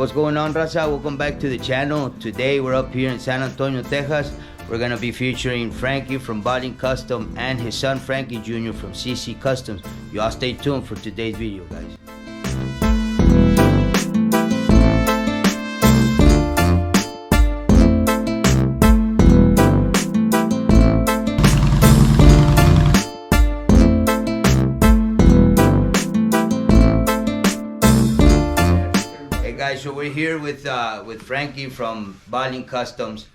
what's going on, Raza? Welcome back to the channel. Today we're up here in San Antonio, Texas. We're gonna be featuring Frankie from Balding Custom and his son Frankie Jr. from CC Customs. You all stay tuned for today's video, guys. So we're here with Frankie from Balding Customs.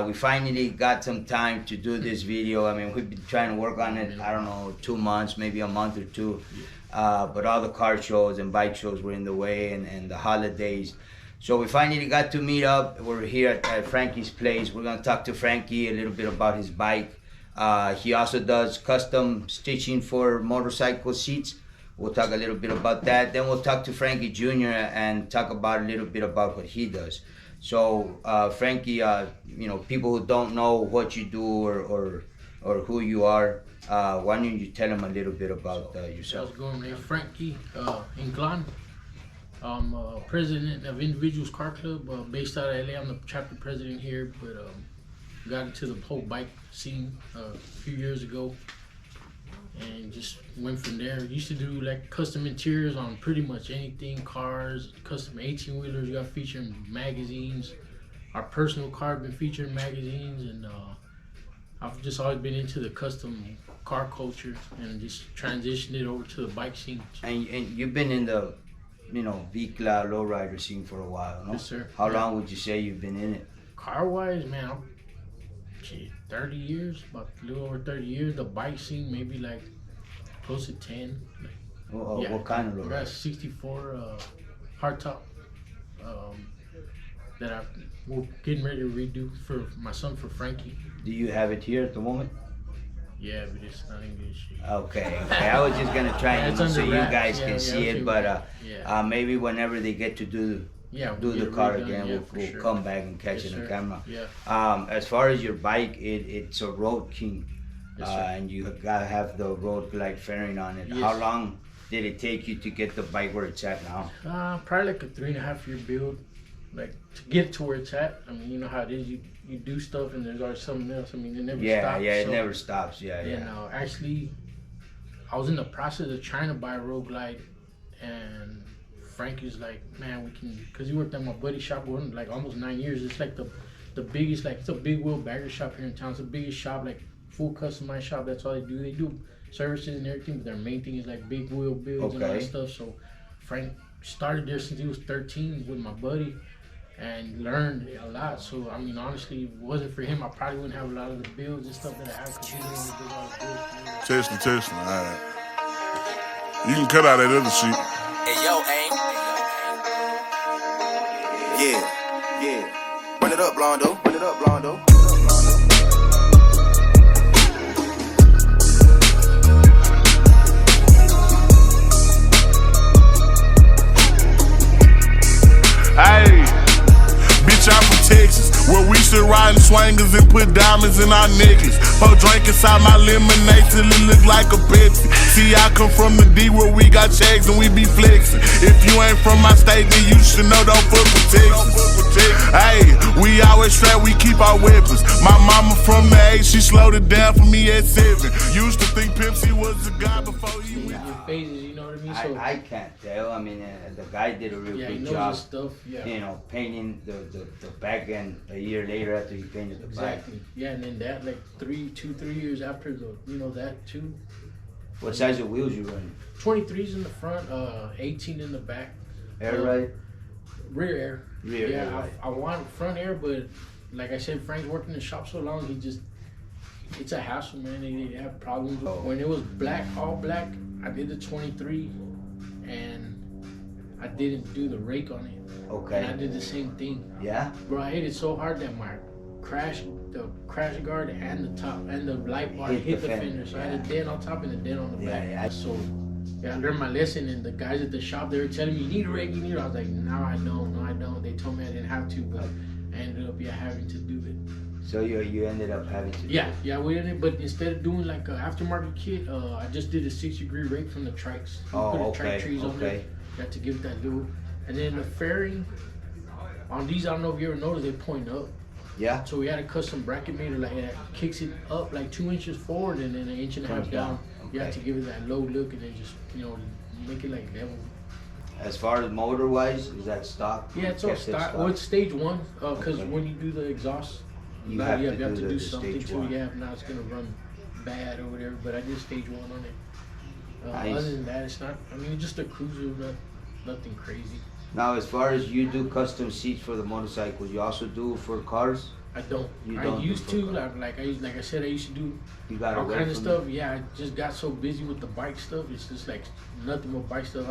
We finally got some time to do this video. I mean, we've been trying to work on it, I don't know, 2 months, maybe a month or two. But all the car shows and bike shows were in the way, and the holidays. So we finally got to meet up. We're here at Frankie's place. We're gonna talk to Frankie a little bit about his bike. He also does custom stitching for motorcycle seats. We'll talk a little bit about that. Then we'll talk to Frankie Jr. and talk about a little bit about what he does. So Frankie, you know, people who don't know what you do or who you are, why don't you tell them a little bit about yourself? How's it going, man? Frankie Inclán. I'm president of Individuals Car Club, based out of LA. I'm the chapter president here, but got into the whole bike scene a few years ago. And just went from there. Used to do like custom interiors on pretty much anything, cars, custom 18-wheelers. We got featured in magazines. Our personal car been featured in magazines, and I've just always been into the custom car culture and just transitioned it over to the bike scene. And you've been in the, you know, VICLA lowrider scene for a while, no? Yes, sir. How long would you say you've been in it? Car-wise, man, 30 years, about a little over 30 years. The bike scene, maybe like close to 10. Yeah, what kind of lowrider? I got a 64 hardtop that we're getting ready to redo for my son, for Frankie. Do you have it here at the moment? Yeah, but it's not in good shape. Okay. I was just gonna try and so you guys can see it, but maybe whenever they get to do the car again, we'll sure. Come back and catch it on camera. Yeah. As far as your bike, it's a Road King, yes, and you gotta have the Road Glide fairing on it. Yes. How long did it take you to get the bike where it's at now? Probably like a 3.5 year build, like to get to where it's at. I mean, you know how it is. You do stuff and there's always something else. I mean, it never stops. Yeah, it never stops. Yeah. No, actually, I was in the process of trying to buy a Road Glide, and Frankie's like, man, we can, because he worked at my buddy's shop for like almost 9 years. It's like the biggest, like, it's a big wheel bagger shop here in town. It's the biggest shop, like full customized shop. That's all they do. They do services and everything, but their main thing is like big wheel builds and all that stuff. So Frank started there since he was 13 with my buddy and learned a lot. So I mean, honestly, if it wasn't for him, I probably wouldn't have a lot of the builds and stuff that I have, because he only did all the builds. Testing, all right. You can cut out that other shit. Hey, yo, Aim. Yeah. Run it up, Blondo. Run it up, Blondo. Hey, bitch, I'm from Texas, where we should ride in swangers and put diamonds in our necklace. Pour drink inside my lemonade till it look like a Pepsi. See, I come from the D where we got checks and we be flexing. If you ain't from my state, then you should know don't fuck with Texas. Hey, we always strapped, we keep our weapons. My mama from the 8, she slowed it down for me at 7. Used to think Pepsi was the guy before he went. Phases, you know what I mean? So I can't tell. I mean, the guy did a real good job. Stuff, you know, painting the back end a year later after he painted the back. Yeah, and then that like 3 years after that too. What size of wheels you running? 23s in the front, 18 in the back. Air ride? Rear air. Rear air. Right. I want front air, but like I said, Frank's worked in the shop so long, it's a hassle, man. They have problems. When it was black, all black, I did the 23 and I didn't do the rake on it. Okay. And I did the same thing. Yeah? Bro, I hit it so hard that my the crash guard and the top and the light bar hit the fender. So I had a dent on top and a dent on the back. Yeah. So I learned my lesson, and the guys at the shop, they were telling me, you need a rake, you need it. I was like, no, I don't. They told me I didn't have to, but I ended up having to do it. So you ended up having to Yeah, we ended, but instead of doing like an aftermarket kit, I just did a 6-degree rake from the trikes. Put the trike trees on there. Got to give it that little. And then the fairing, On these, I don't know if you ever noticed, they point up. Yeah. So we had a custom bracket made like that kicks it up like 2 inches forward and then 1.5 inches down. You have to give it that low look and then just make it like level. As far as motor wise, is that stock? Yeah, it's all stock. Well, it's stage 1 because Okay. when you do the exhaust, You have to do do the something stage too. 1. Yeah, if not, it's gonna run bad or whatever. But I did stage 1 on it. Nice. Other than that, it's not. I mean, it's just a cruiser, nothing crazy. Now, as far as you do custom seats for the motorcycles, you also do for cars? I don't. You I don't do used for to cars. like I said, I used to do You got all away kinds of from stuff. Yeah, I just got so busy with the bike stuff. It's just like nothing but bike stuff.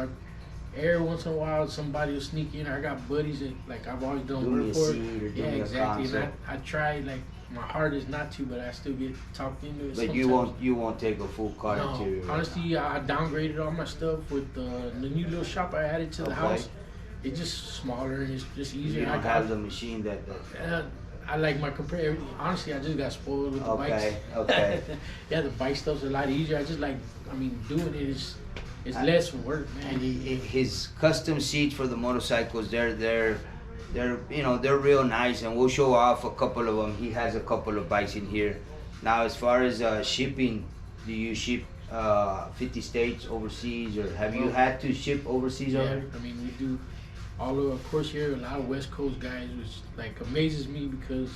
Every once in a while, somebody will sneak in. I got buddies that like I've always done Do me work a for. seat or do Yeah, me a exactly. And console. I try like my hardest not to, but I still get talked into it. But you won't take a full car No, interior. honestly, I downgraded all my stuff with the new little shop I added to the Okay. house. It's just smaller and it's just easier. You don't I have the machine that. I like my compare. Honestly, I just got spoiled with the bikes. Okay. Yeah, the bike stuff's a lot easier. I just like, doing it is less work, And man. his custom seats for the motorcycles, they're real nice, and we'll show off a couple of them. He has a couple of bikes in here. Now, as far as shipping, do you ship 50 states overseas, or have you had to ship overseas Yeah, already? I mean, we do all over. Of course, here a lot of West Coast guys, which like amazes me because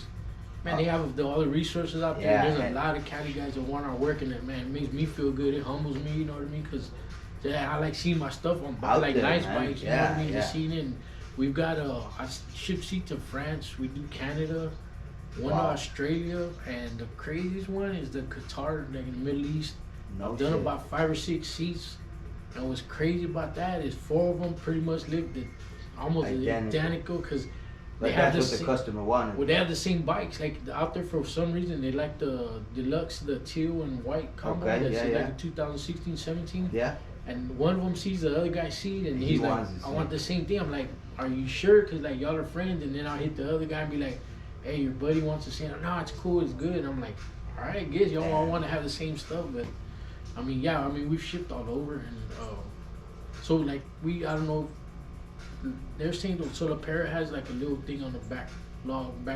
man, they have all the resources out there. Yeah, There's man. a lot of Cali guys that want our work, and that man, it makes me feel good. It humbles me, you know what I mean? Because I like seeing my stuff on Out like there, nice man. bikes. You know what I mean? Yeah, Just seeing it. And we've got I ship seat to France. We do Canada, one to Wow. Australia, and the craziest one is the Qatar, like in the Middle East. No I've done shit. about 5 or 6 seats, and what's crazy about that is 4 of them pretty much look almost identical because But they have that's the what the same, customer wanted. well, they have the same bikes. Like out there for some reason, they like the deluxe, the teal and white combo. Okay, That's yeah, like yeah. a 2016, 17. Yeah. And one of them sees the other guy's seat, and He he's like, wants the "I same. want the same thing." I'm like, "Are you sure?" Because like y'all are friends. And then I'll hit the other guy and be like, "Hey, your buddy wants the same." No, it's cool, it's good. And I'm like, "All right, I guess y'all all want to have the same stuff." But I mean, yeah, we've shipped all over, and so like I don't know. They're saying so the Parrot has like a little thing on the back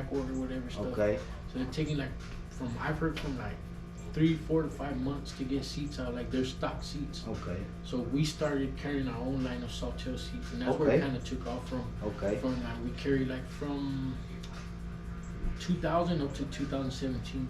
order, whatever stuff. Okay. So they're taking I've heard from like 3, 4 to 5 months to get seats out, like their stock seats. Okay. So we started carrying our own line of Sawtail seats, and that's where Okay. it kind of took off from. Okay. From we carry like from 2000 up to 2017.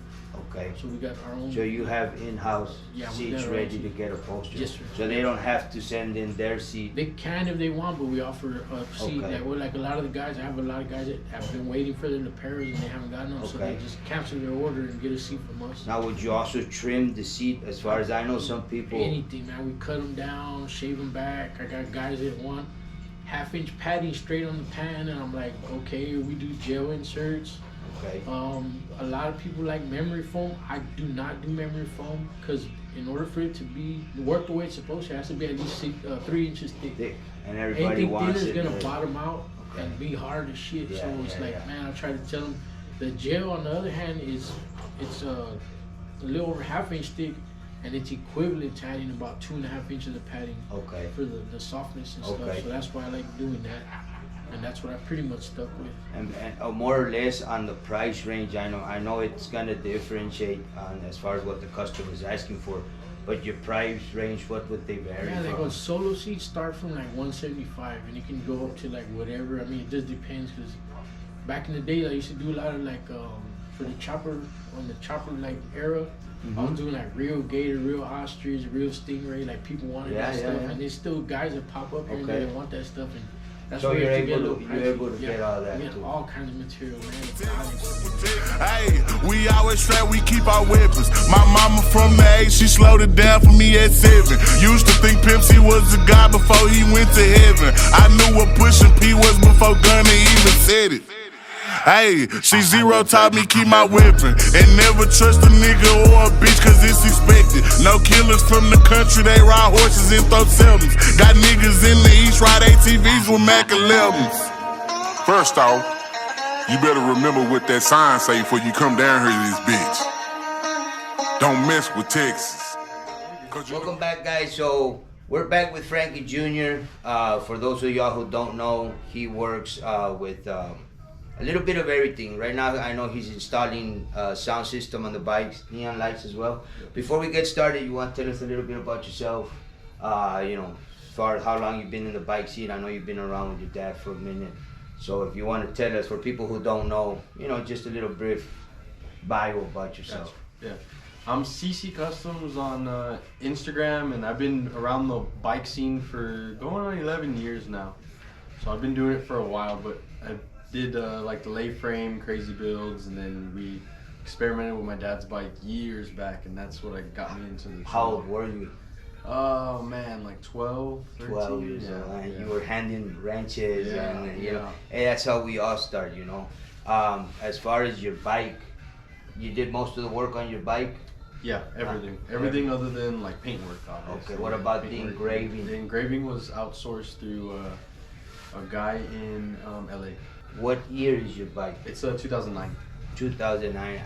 Okay. So we got our own. So you have in-house Yeah, we seats got our own ready to seat. get upholstered. Yes, sir. So they don't have to send in their seat. They can if they want, but we offer a seat Okay. that we're like a lot of the guys. I have a lot of guys that have been waiting for them to Paris and they haven't gotten them, so they Okay. just cancel their order and get a seat from us. Now, would you also trim the seat? As far as I know, some people. Anything, man. We cut them down, shave them back. I got guys that want 1/2 inch padding straight on the pan, and I'm like, okay. We do gel inserts. Okay. A lot of people like memory foam. I do not do memory foam because in order for it to work the way it's supposed to, it has to be at least 3 inches thick. Thick. And everybody Anything wants thinner is it. gonna bottom out Okay. and be hard as shit. Yeah, So it's yeah, like, yeah. man, I try to tell them the gel on the other hand it's a little over 1/2 inch thick, and it's equivalent to adding about 2.5 inches of padding Okay. for the softness and Okay. stuff. So that's why I like doing that, and that's what I pretty much stuck with. And more or less on the price range, I know it's gonna differentiate on as far as what the customer is asking for, but your price range, what would they vary Yeah, like from? on solo seats start from like 175, and it can go up to like whatever. I mean, it just depends because back in the day, I used to do a lot of like for the chopper on the chopper like era. I was doing like real gator, real ostrich, real stingray. Like people wanted Yeah, that yeah, stuff, yeah. and there's still guys that pop up here and Okay. there that want that stuff, and that's So where you're it can get a able little to- pricey. you're able to get all that We have too. all kinds of material, man. Hey, we always strapped, we keep our weapons. My mama from the 8, she slowed it down for me at 7. Used to think Pimp C was a god before he went to heaven. I knew what pushing P was before Gunna even said it. Hey, she zero taught me keep my weapon and never trust a nigga or a bitch cause it's expected. No killers from the country, they ride horses and throw seldom. Got niggas in the east ride ATVs with Mac 11s. First off, you better remember what that sign say before you come down here to this bitch. Don't mess with Texas. Welcome back, guys. So we're back with Frankie Jr. For those of y'all who don't know, he works with a little bit of everything. Right now, I know he's installing sound system on the bikes, neon lights as well. Before we get started, you want to tell us a little bit about yourself? You know, as far as how long you've been in the bike scene. I know you've been around with your dad for a minute. So if you want to tell us, for people who don't know, you know, just a little brief bio about yourself. Gotcha. Yeah. I'm CC Customs on Instagram, and I've been around the bike scene for going on 11 years now. So I've been doing it for a while, but I did like the lay frame, crazy builds, and then we experimented with my dad's bike years back, and that's what got me into the How old were you? Oh man, like 12, 13. 12 years old, and you were handing wrenches, and you know, hey, that's how we all start, you know. As far as your bike, you did most of the work on your bike? Yeah, everything other than like paintwork, obviously. Okay, what about the engraving? The engraving was outsourced through a guy in LA. What year is your bike? It's 2009. 2009.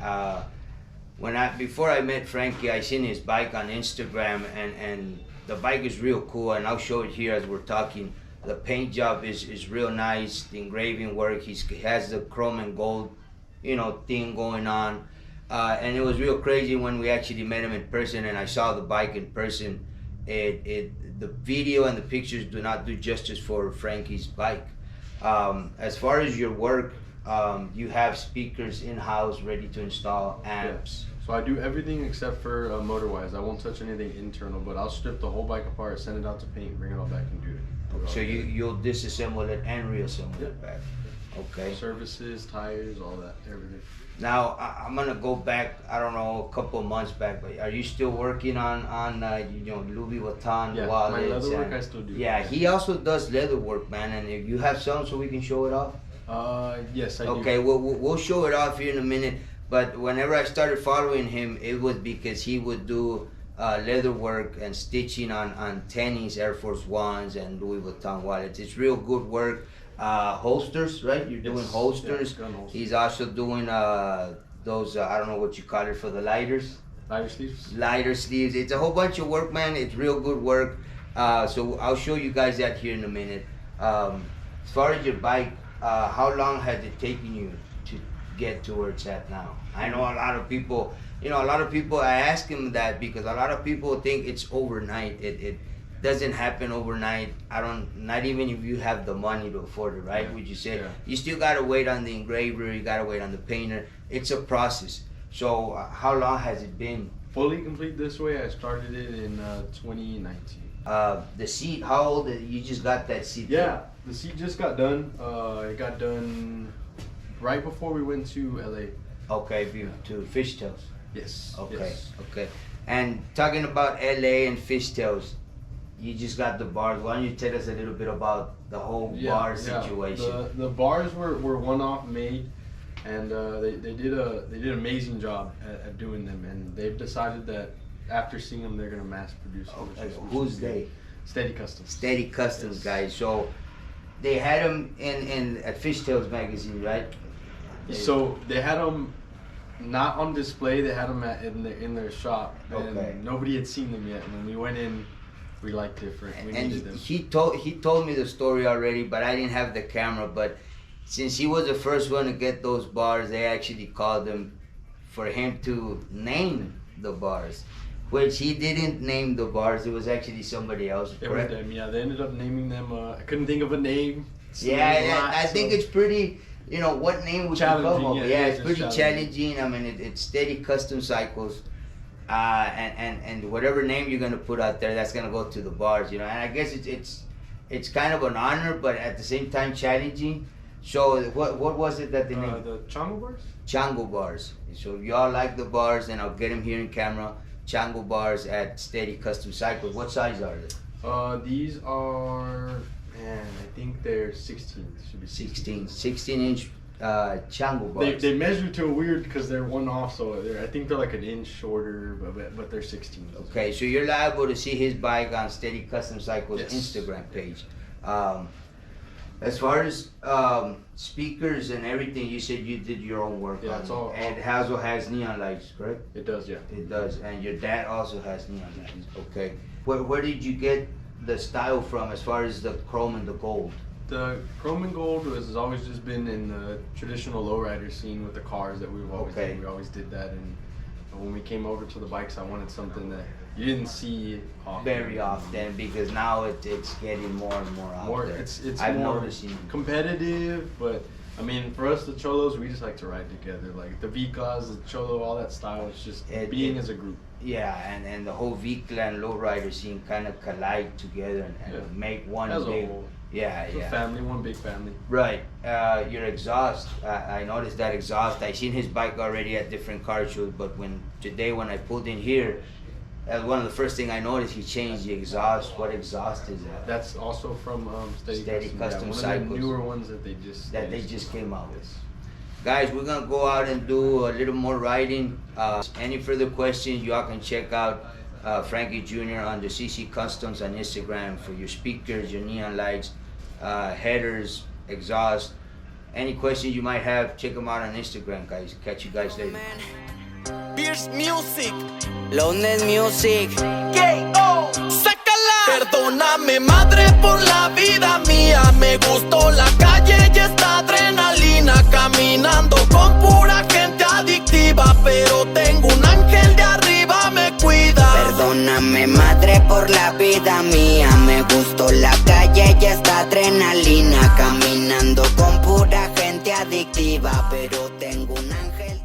Before I met Frankie, I seen his bike on Instagram, and the bike is real cool, and I'll show it here as we're talking. The paint job is real nice. The engraving work, he has the chrome and gold, you know, thing going on. And it was real crazy when we actually met him in person, and I saw the bike in person. The video and the pictures do not do justice for Frankie's bike. As far as your work, you have speakers in-house ready to install, amps. Yeah. So I do everything except for motor-wise. I won't touch anything internal, but I'll strip the whole bike apart, send it out to paint, bring it all back and do it. So you'll disassemble it and reassemble it back. Okay. Services, tires, all that, everything. Now I'm gonna go back. I don't know, a couple of months back. But are you still working on you know, Louis Vuitton wallets? My leather work I still do. Yeah, he also does leather work, man. And if you have some, so we can show it off. Yes, I do. Okay, we'll show it off here in a minute. But whenever I started following him, it was because he would do leather work and stitching on tennies, Air Force Ones, and Louis Vuitton wallets. It's real good work. Holsters, right? You're doing holsters. Yeah, gun holsters. He's also doing those, I don't know what you call it, for the lighters. Lighter sleeves? Lighter sleeves. It's a whole bunch of work, man. It's real good work. So I'll show you guys that here in a minute. As far as your bike, how long has it taken you to get to where it's at now? I know a lot of people, you know, I ask him that because a lot of people think it's overnight. It doesn't happen overnight. Not even if you have the money to afford it, right? Would you say? Yeah. You still gotta wait on the engraver, you gotta wait on the painter. It's a process. So how long has it been? Fully complete this way, I started it in 2019. The seat, how old you just got that seat? Yeah, the seat just got done. It got done right before we went to LA. Okay, to Fishtails. Yes. Okay, yes. Okay. And talking about LA and Fishtails, you just got the bars. Why don't you tell us a little bit about the whole bar situation? The bars were one-off made, and they did an amazing job at doing them, and they've decided that after seeing them, they're gonna mass produce them. Okay. Who's they? Steady Customs. Steady Customs, yes. Guys. So they had them in at Fishtails magazine, right? So they had them not on display. They had them in their shop, and nobody had seen them yet. And when we went in, we liked different. We needed them. He told me the story already, but I didn't have the camera. But since he was the first one to get those bars, they actually called him for him to name the bars, which he didn't name the bars. It was actually somebody else. It was them. Yeah, they ended up naming them. I couldn't think of a name. I think it's pretty. You know, what name would you come up with? Yeah, it's pretty challenging. I mean, it's Steady Custom Cycles. And whatever name you're gonna put out there, that's gonna go to the bars, you know. And I guess it's kind of an honor, but at the same time challenging. So what was it that they named? The Chango bars. Chango bars. So if y'all like the bars, then I'll get them here in camera. Chango bars at Steady Custom Cycles. What size are they? These are, man, I think they're 16. Should be 16-inch. Chango bars. They measure to a weird because they're one off, so I think they're like an inch shorter, but they're 16. Okay, so you're liable to see his bike on Steady Custom Cycles Instagram page. As far as speakers and everything, you said you did your own work. Yeah, it's all. And Hazel has neon lights, correct? It does, yeah. It does, and your dad also has neon lights. Okay, where did you get the style from as far as the chrome and the gold? the chrome and gold has always just been in the traditional lowrider scene with the cars that we've always did. We always did that, and when we came over to the bikes, I wanted something that you didn't see very often, because now it's getting more and more out there. It's I've more noticed competitive, but I mean, for us, the Cholos, we just like to ride together. Like the VICLAs, the Cholo, all that style. It's just being as a group. Yeah, and the whole VICLA and lowrider scene kind of collide together and make one as big. A whole. Yeah, It's a family, one big family. Right. Your exhaust. I noticed that exhaust. I seen his bike already at different car shows, but today when I pulled in here, one of the first thing I noticed, he changed the exhaust. What exhaust is that? That's also from Steady Custom one Cycles. of the newer ones that they just came out with. Guys, we're gonna go out and do a little more riding. Any further questions, y'all can check out Frankie Jr. on the CC Customs on Instagram for your speakers, your neon lights, headers, exhaust. Any questions you might have, check them out on Instagram, guys. Catch you guys later. Pierce Music, London Music, K.O. Sácala. Perdóname, madre, por la vida mía. Me gustó la calle y esta adrenalina. Caminando con pura gente adictiva, pero tengo un ángel de arriba me cuida. Perdóname, madre, por la vida mía. Me gustó la calle y esta adrenalina. Caminando con pura gente adictiva, pero tengo un ángel.